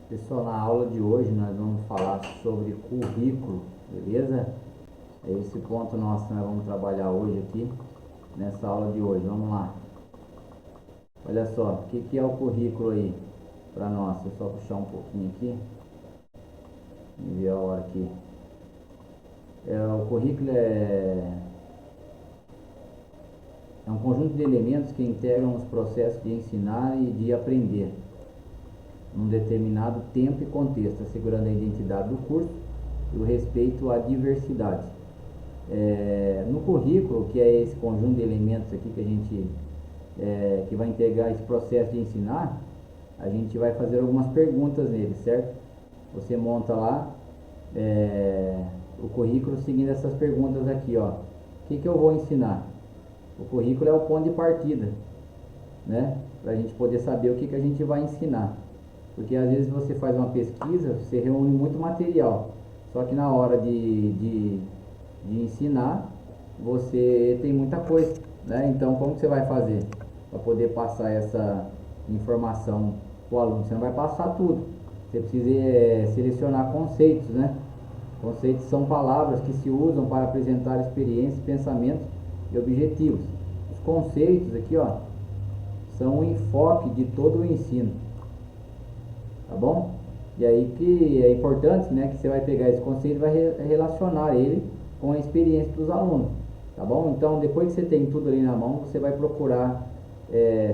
Pessoal, na aula de hoje nós vamos falar sobre currículo, beleza? É esse ponto nosso que nós vamos trabalhar hoje aqui, nessa aula de hoje. Vamos lá. Olha só, o que é o currículo aí para nós? Deixa eu só puxar um pouquinho aqui e ver a hora aqui. O currículo é um conjunto de elementos que integram os processos de ensinar e de aprender num determinado tempo e contexto, assegurando a identidade do curso e o respeito à diversidade. No currículo, que é esse conjunto de elementos aqui que a gente que vai integrar esse processo de ensinar, a gente vai fazer algumas perguntas nele, certo? Você monta lá o currículo seguindo essas perguntas aqui, ó. O que eu vou ensinar? O currículo é o ponto de partida, né? Para a gente poder saber o que a gente vai ensinar. Porque às vezes você faz uma pesquisa, você reúne muito material, só que na hora de ensinar, você tem muita coisa, né? Então, como que você vai fazer para poder passar essa informação para o aluno? Você não vai passar tudo. Você precisa selecionar conceitos, né? Conceitos são palavras que se usam para apresentar experiências, pensamentos e objetivos. Os conceitos aqui, ó, são o enfoque de todo o ensino, tá bom? E aí que é importante, né, que você vai pegar esse conceito e vai relacionar ele com a experiência dos alunos, tá bom? Então, depois que você tem tudo ali na mão, você vai procurar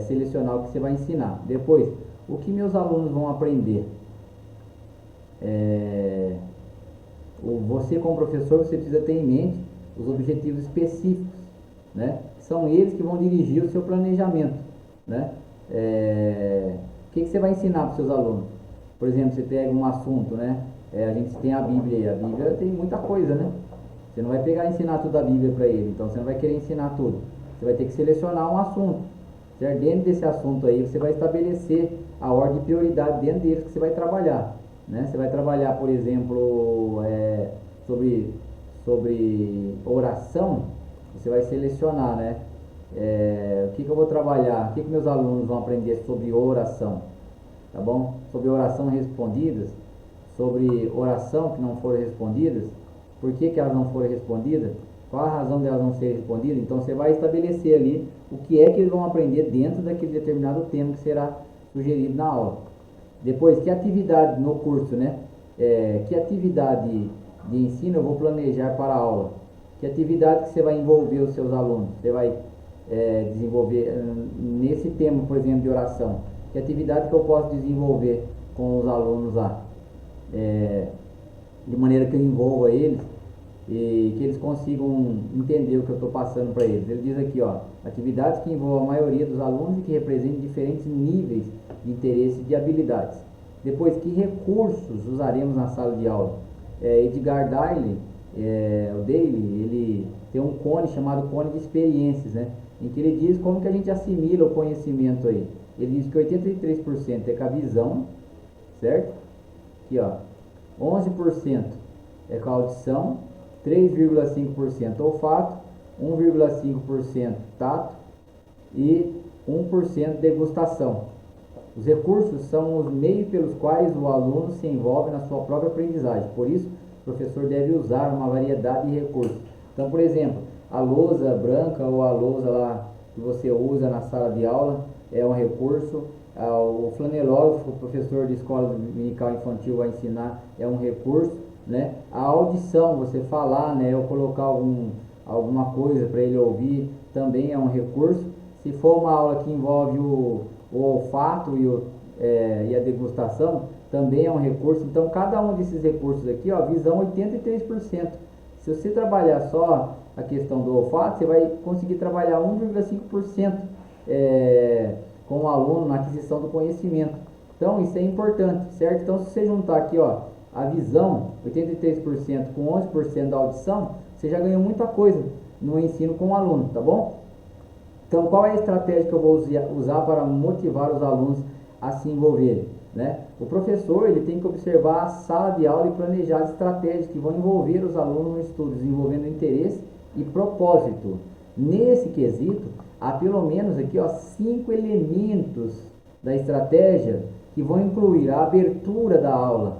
selecionar o que você vai ensinar. Depois, o que meus alunos vão aprender? Você, como professor, você precisa ter em mente os objetivos específicos, né? São eles que vão dirigir o seu planejamento, né? O que você vai ensinar para os seus alunos? Por exemplo, você pega um assunto, né? A gente tem a Bíblia aí. A Bíblia tem muita coisa, né? Você não vai pegar e ensinar tudo a Bíblia para ele, então você não vai querer ensinar tudo. Você vai ter que selecionar um assunto, certo? Dentro desse assunto aí, você vai estabelecer a ordem de prioridade dentro deles que você vai trabalhar, né? Você vai trabalhar, por exemplo, sobre oração, você vai selecionar, né? O que eu vou trabalhar? O que meus alunos vão aprender sobre oração? Tá bom? Sobre oração respondidas, sobre oração que não foram respondidas, por que elas não foram respondidas, qual a razão delas não serem respondidas. Então você vai estabelecer ali o que é que eles vão aprender dentro daquele determinado tema que será sugerido na aula. Depois, que atividade no curso, né? Que atividade de ensino eu vou planejar para a aula? Que atividade que você vai envolver os seus alunos? Você vai desenvolver nesse tema, por exemplo, de oração? Que atividade que eu posso desenvolver com os alunos lá? De maneira que eu envolva eles e que eles consigam entender o que eu estou passando para eles. Ele diz aqui, ó, atividades que envolvam a maioria dos alunos e que representem diferentes níveis de interesse e de habilidades. Depois, que recursos usaremos na sala de aula? Edgar Dale, o Daly, ele tem um cone chamado cone de experiências, né? Em que ele diz como que a gente assimila o conhecimento aí. Ele diz que 83% é com a visão, certo? Aqui, ó, 11% é com a audição, 3,5% olfato, 1,5% tato e 1% degustação. Os recursos são os meios pelos quais o aluno se envolve na sua própria aprendizagem. Por isso, o professor deve usar uma variedade de recursos. Então, por exemplo, a lousa branca ou a lousa lá que você usa na sala de aula é um recurso. O flanelógrafo, o professor de escola dominical infantil vai ensinar, é um recurso, né? A audição, você falar, né? Ou colocar alguma coisa para ele ouvir, também é um recurso. Se for uma aula que envolve o olfato e a degustação, também é um recurso. Então, cada um desses recursos aqui, ó, visão 83%. Se você trabalhar só a questão do olfato, você vai conseguir trabalhar 1,5% com o aluno na aquisição do conhecimento. Então, isso é importante, certo? Então, se você juntar aqui, ó, a visão, 83% com 11% da audição, você já ganhou muita coisa no ensino com o aluno, tá bom? Então, qual é a estratégia que eu vou usar para motivar os alunos a se envolverem, né? O professor, ele tem que observar a sala de aula e planejar as estratégias que vão envolver os alunos no estudo, desenvolvendo interesse e propósito. Nesse quesito, há pelo menos aqui, ó, 5 elementos da estratégia que vão incluir a abertura da aula.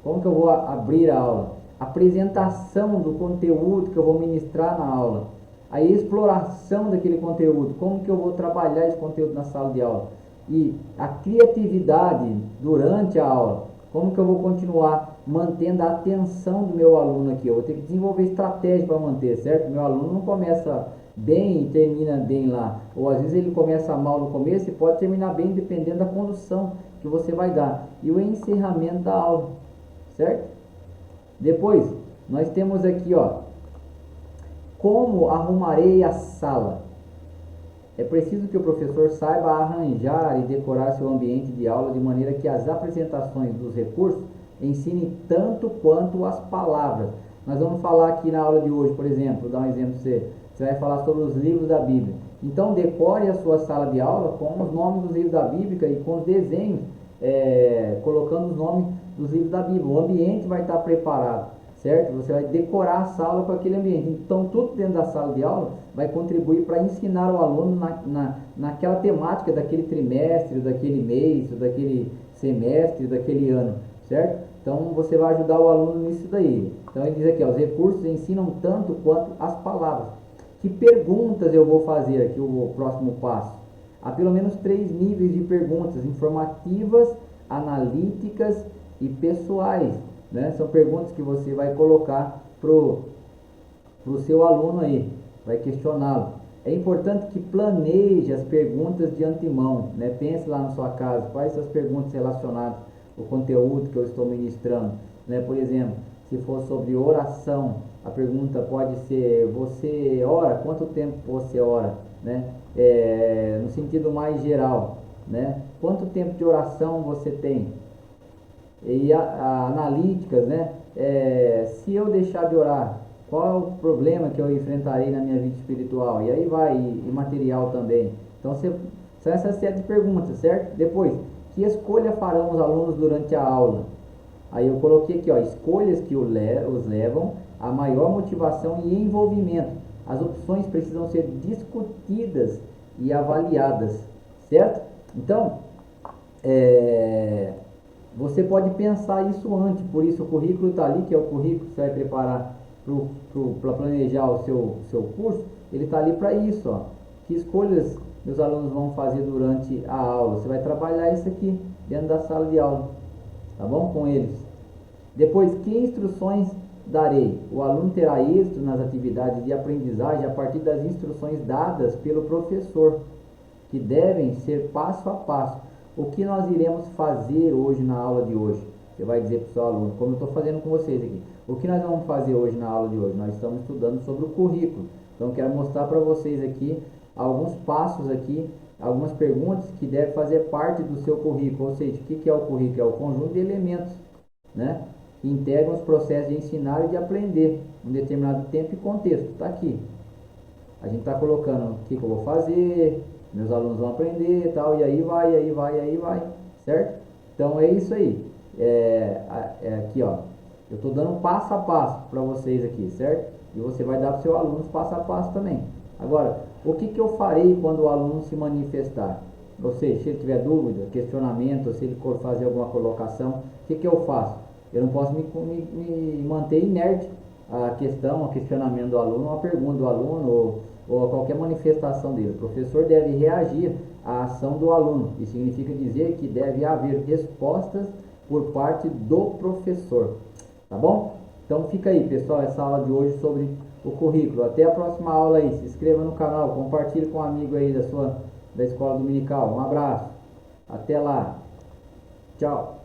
Como que eu vou abrir a aula? Apresentação do conteúdo que eu vou ministrar na aula. A exploração daquele conteúdo. Como que eu vou trabalhar esse conteúdo na sala de aula? E a criatividade durante a aula. Como que eu vou continuar mantendo a atenção do meu aluno aqui? Eu vou ter que desenvolver estratégia para manter, certo? Meu aluno não começa bem e termina bem lá. Ou às vezes ele começa mal no começo e pode terminar bem dependendo da condução que você vai dar. E o encerramento da aula, certo? Depois, nós temos aqui, ó, como arrumarei a sala? É preciso que o professor saiba arranjar e decorar seu ambiente de aula de maneira que as apresentações dos recursos ensinem tanto quanto as palavras. Nós vamos falar aqui na aula de hoje, por exemplo, vou dar um exemplo para você. Você vai falar sobre os livros da Bíblia. Então, decore a sua sala de aula com os nomes dos livros da Bíblia e com os desenhos, colocando os nomes dos livros da Bíblia. O ambiente vai estar preparado, certo? Você vai decorar a sala com aquele ambiente. Então, tudo dentro da sala de aula vai contribuir para ensinar o aluno naquela temática daquele trimestre, daquele mês, daquele semestre, daquele ano, certo? Então, você vai ajudar o aluno nisso daí. Então, ele diz aqui, ó, os recursos ensinam tanto quanto as palavras. Que perguntas eu vou fazer aqui, o próximo passo? Há pelo menos 3 níveis de perguntas: informativas, analíticas e pessoais, né? São perguntas que você vai colocar pro seu aluno aí, vai questioná-lo. É importante que planeje as perguntas de antemão, né? Pense lá na sua casa, quais são as perguntas relacionadas ao conteúdo que eu estou ministrando, né? Por exemplo, se for sobre oração, a pergunta pode ser: você ora? Quanto tempo você ora? Né? No sentido mais geral, né? Quanto tempo de oração você tem? E a analíticas, né? Se eu deixar de orar, qual é o problema que eu enfrentarei na minha vida espiritual? E aí vai, e material também. Então, são essas 7 perguntas, certo? Depois, que escolha farão os alunos durante a aula? Aí eu coloquei aqui, ó, escolhas que os levam a maior motivação e envolvimento. As opções precisam ser discutidas e avaliadas, certo? Então, você pode pensar isso antes, por isso o currículo está ali, que é o currículo que você vai preparar para planejar o seu curso, ele está ali para isso, ó. Que escolhas meus alunos vão fazer durante a aula? Você vai trabalhar isso aqui dentro da sala de aula, tá bom? Com eles. Depois, que instruções darei? O aluno terá êxito nas atividades de aprendizagem a partir das instruções dadas pelo professor, que devem ser passo a passo. O que nós iremos fazer hoje na aula de hoje? Você vai dizer para o seu aluno, como eu estou fazendo com vocês aqui. O que nós vamos fazer hoje na aula de hoje? Nós estamos estudando sobre o currículo. Então, quero mostrar para vocês aqui alguns passos aqui, algumas perguntas que devem fazer parte do seu currículo. Ou seja, o que é o currículo? É o conjunto de elementos, né, que integram os processos de ensinar e de aprender em um determinado tempo e contexto. Está aqui. A gente está colocando o que eu vou fazer, meus alunos vão aprender e tal, e aí vai, certo? Então é isso aí. Aqui, ó, eu estou dando passo a passo para vocês aqui, certo? E você vai dar para o seu aluno passo a passo também. Agora, o que eu farei quando o aluno se manifestar? Ou seja, se ele tiver dúvida, questionamento, se ele for fazer alguma colocação, o que eu faço? Eu não posso me manter inerte à questão, ao questionamento do aluno, à pergunta do aluno ou a qualquer manifestação dele. O professor deve reagir à ação do aluno. Isso significa dizer que deve haver respostas por parte do professor. Tá bom? Então fica aí, pessoal, essa aula de hoje sobre o currículo. Até a próxima aula aí. Se inscreva no canal, compartilhe com um amigo aí da escola dominical. Um abraço. Até lá. Tchau.